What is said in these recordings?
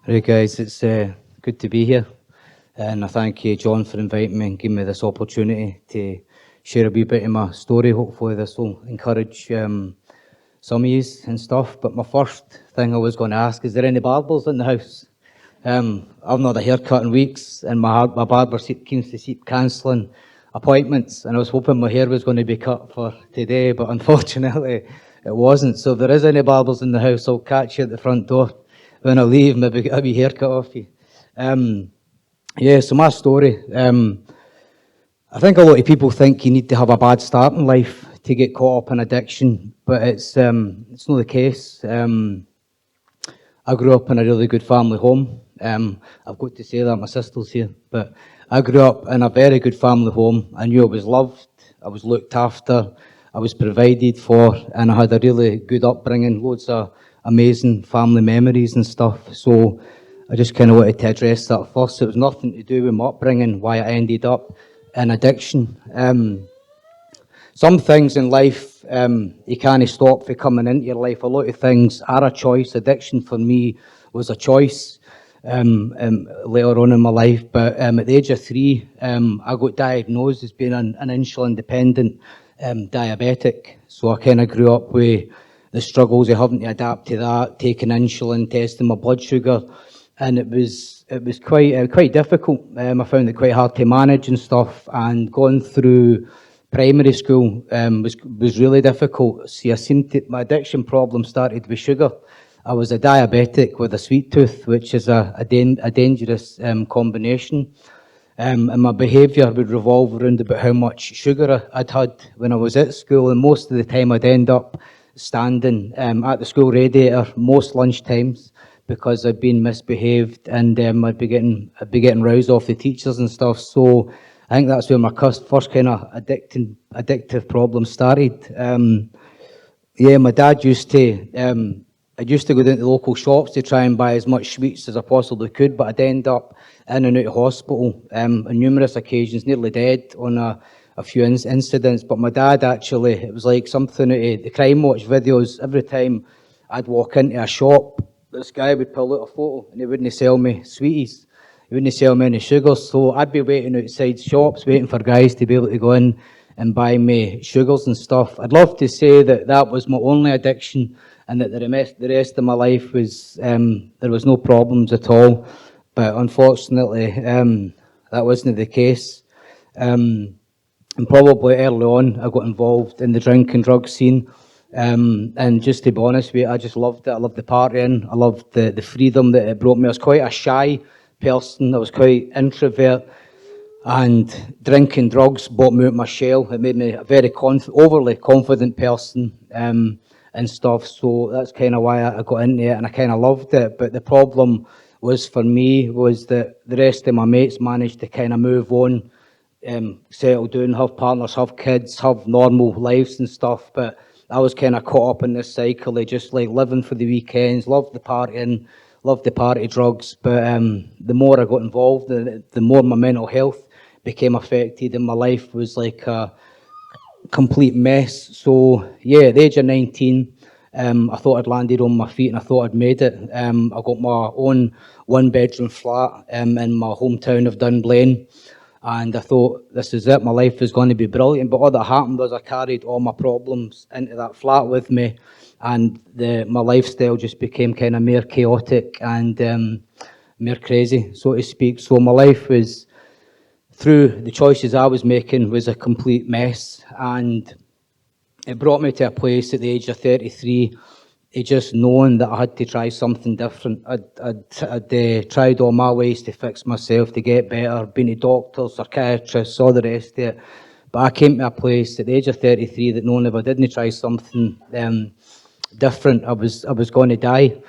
Right, guys, it's good to be here, and I thank you, John, for inviting me and giving me this opportunity to share a wee bit of my story. Hopefully, this will encourage some of you and stuff. But my first thing I was going to ask: is there any barbers in the house? I've not had a haircut in weeks, and my barber seems to keep cancelling appointments. And I was hoping my hair was going to be cut for today, but unfortunately, it wasn't. So if there is any barbers in the house, I'll catch you at the front door. When I leave, maybe get a wee haircut off you. So my story. I think a lot of people think you need to have a bad start in life to get caught up in addiction, but it's not the case. I grew up in a really good family home. I've got to say that, my sister's here, but I grew up in a very good family home. I knew I was loved, I was looked after, I was provided for, and I had a really good upbringing, loads of amazing family memories and stuff. So I just kind of wanted to address that first. It was nothing to do with my upbringing, why I ended up in addiction. Some things in life you can't stop for coming into your life. A lot of things are a choice. Addiction for me was a choice later on in my life. But at the age of 3, I got diagnosed as being an insulin-dependent diabetic. So I kind of grew up with the struggles of having to adapt to that, taking insulin, testing my blood sugar, and it was quite difficult. I found it quite hard to manage and stuff, and going through primary school was really difficult. See, my addiction problem started with sugar. I was a diabetic with a sweet tooth, which is a dangerous combination. And my behaviour would revolve around about how much sugar I'd had when I was at school, and most of the time I'd end up standing at the school radiator most lunch times because I'd been misbehaved, and I'd be getting roused off the teachers and stuff. So I think that's where my first kind of addictive problem started. My dad used to. I used to go down to the local shops to try and buy as much sweets as I possibly could, but I'd end up in and out of hospital on numerous occasions, nearly dead on a few incidents. But my dad actually, it was like something out of the Crime Watch videos. Every time I'd walk into a shop, this guy would pull out a photo and he wouldn't sell me sweeties. He wouldn't sell me any sugars. So I'd be waiting outside shops, waiting for guys to be able to go in and buy me sugars and stuff. I'd love to say that that was my only addiction, and that the rest of my life was there was no problems at all. But unfortunately, that wasn't the case. And probably early on, I got involved in the drink and drug scene. And just to be honest with you, I just loved it. I loved the partying. I loved the freedom that it brought me. I was quite a shy person. I was quite introvert. And drinking drugs brought me out my shell. It made me a very overly confident person. And stuff, so that's kind of why I got into it, and I kind of loved it. But the problem was for me was that the rest of my mates managed to kind of move on, settle down, have partners, have kids, have normal lives and stuff. But I was kind of caught up in this cycle of just like living for the weekends, loved the partying, loved the party drugs. But the more I got involved, the more my mental health became affected, and my life was like a complete mess. So yeah, at the age of 19, I thought I'd landed on my feet and I thought I'd made it. I got my own 1-bedroom flat in my hometown of Dunblane, and I thought this is it, my life is going to be brilliant. But all that happened was I carried all my problems into that flat with me, and my lifestyle just became kind of more chaotic and more crazy, so to speak. So my life was, through the choices I was making, was a complete mess, and it brought me to a place at the age of 33, just knowing that I had to try something different. I'd tried all my ways to fix myself, to get better, been to doctors, psychiatrists, all the rest of it. But I came to a place at the age of 33 that knowing if I didn't try something different, I was going to die.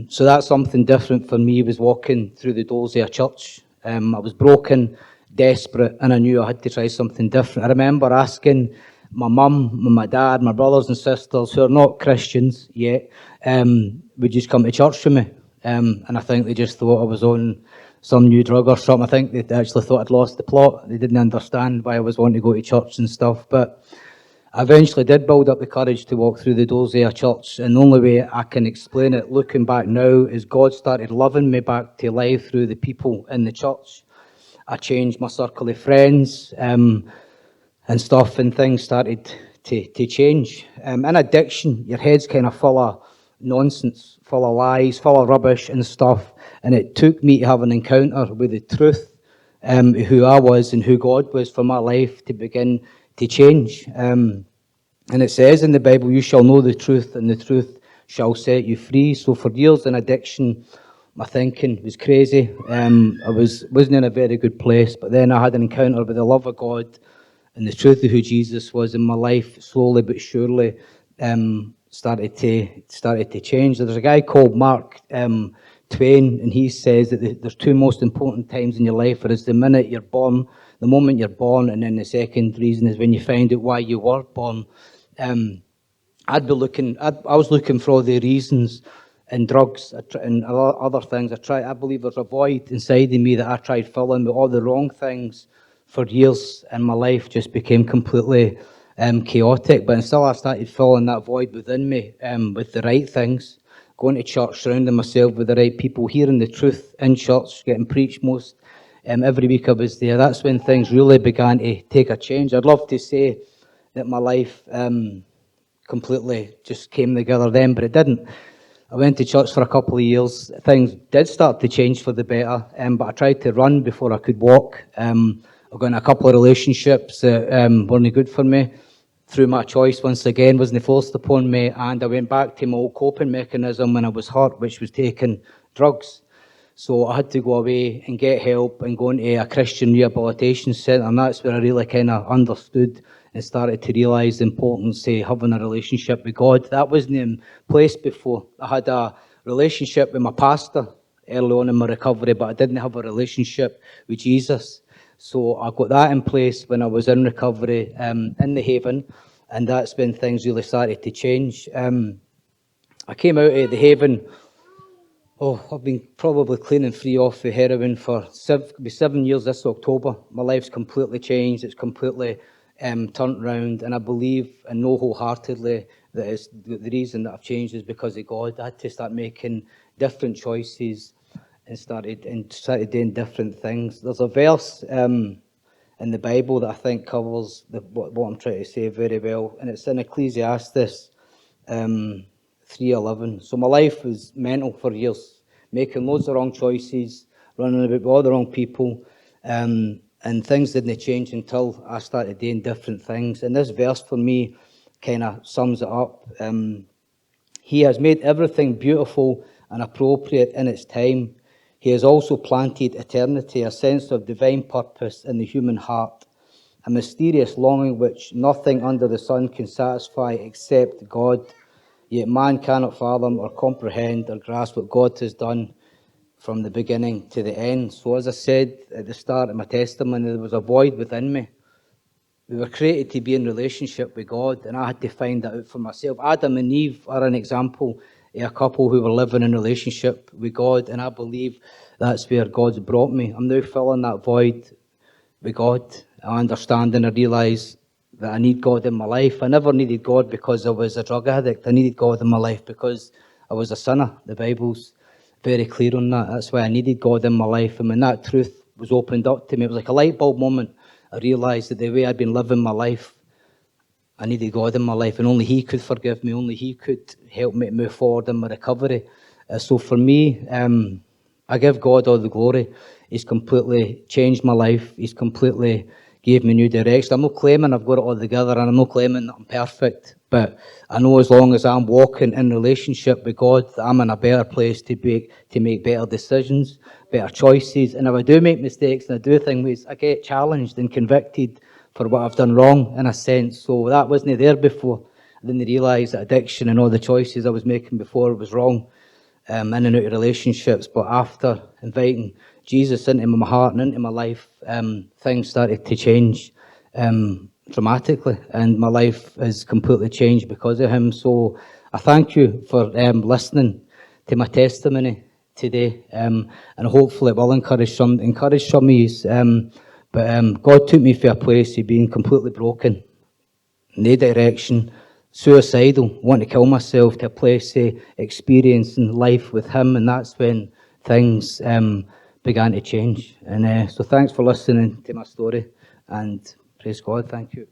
So that something different for me was walking through the doors of a church. I was broken, desperate, and I knew I had to try something different. I remember asking my mum, my dad, my brothers and sisters who are not Christians yet would just come to church with me. And I think they just thought I was on some new drug or something. I think they actually thought I'd lost the plot. They didn't understand why I was wanting to go to church and stuff. But I eventually did build up the courage to walk through the doors of a church, and the only way I can explain it, looking back now, is God started loving me back to life through the people in the church. I changed my circle of friends and stuff, and things started to change. In addiction, your head's kind of full of nonsense, full of lies, full of rubbish and stuff, and it took me to have an encounter with the truth, who I was and who God was for my life to begin to change. And it says in the Bible, you shall know the truth, and the truth shall set you free. So for years in addiction, my thinking was crazy. I wasn't in a very good place, but then I had an encounter with the love of God and the truth of who Jesus was in my life. Slowly but surely, started to change. There's a guy called Mark Twain, and he says that there's two most important times in your life. There is the minute you're born, the moment you're born, and then the second reason is when you find out why you were born. I was looking for all the reasons in drugs and other things. I believe there's a void inside of me that I tried filling with all the wrong things for years, and my life just became completely chaotic. But until I started filling that void within me with the right things, going to church, surrounding myself with the right people, hearing the truth in church, getting preached most every week I was there, that's when things really began to take a change. I'd love to say that my life completely just came together then, but it didn't. I went to church for a couple of years. Things did start to change for the better, but I tried to run before I could walk. I got in a couple of relationships that weren't good for me. Through my choice, once again, wasn't forced upon me, and I went back to my old coping mechanism when I was hurt, which was taking drugs. So I had to go away and get help and go into a Christian rehabilitation centre, and that's where I really kind of understood and started to realise the importance of having a relationship with God. That wasn't in place before. I had a relationship with my pastor early on in my recovery, but I didn't have a relationship with Jesus. So I got that in place when I was in recovery in the Haven, and that's when things really started to change. I came out of the Haven. I've been probably clean and free off the heroin for 7 years this October. My life's completely changed. It's completely turned around, and I believe and know wholeheartedly that it's the reason that I've changed is because of God. I had to start making different choices and started doing different things. There's a verse in the Bible that I think covers what I'm trying to say very well, and it's in Ecclesiastes 3:11. So my life was mental for years, making loads of wrong choices, running about with all the wrong people, and things didn't change until I started doing different things. And this verse for me kind of sums it up. He has made everything beautiful and appropriate in its time. He has also planted eternity, a sense of divine purpose in the human heart, a mysterious longing which nothing under the sun can satisfy except God. Yet man cannot fathom or comprehend or grasp what God has done from the beginning to the end. So as I said at the start of my testimony, there was a void within me. We were created to be in relationship with God, and I had to find that out for myself. Adam and Eve are an example of a couple who were living in relationship with God, and I believe that's where God's brought me. I'm now filling that void with God. I understand and I realise that I need God in my life. I never needed God because I was a drug addict. I needed God in my life because I was a sinner. The Bible's very clear on that. That's why I needed God in my life. And when that truth was opened up to me, it was like a light bulb moment. I realised that the way I'd been living my life, I needed God in my life, and only He could forgive me. Only He could help me to move forward in my recovery. So for me, I give God all the glory. He's completely changed my life. He's completely gave me new direction. I'm not claiming I've got it all together, and I'm not claiming that I'm perfect. But I know as long as I'm walking in relationship with God, that I'm in a better place to make better decisions, better choices. And if I do make mistakes and I do things, I get challenged and convicted for what I've done wrong, in a sense. So that wasn't there before. I didn't realise that addiction and all the choices I was making before was wrong. In and out of relationships, but after inviting Jesus into my heart and into my life, things started to change. dramatically, and my life has completely changed because of him. So I thank you for listening to my testimony today, and hopefully it will encourage some of you. But God took me from a place of being completely broken, no direction, suicidal, wanting to kill myself, to a place of experiencing life with him, and that's when things began to change. And so thanks for listening to my story, and praise God, thank you.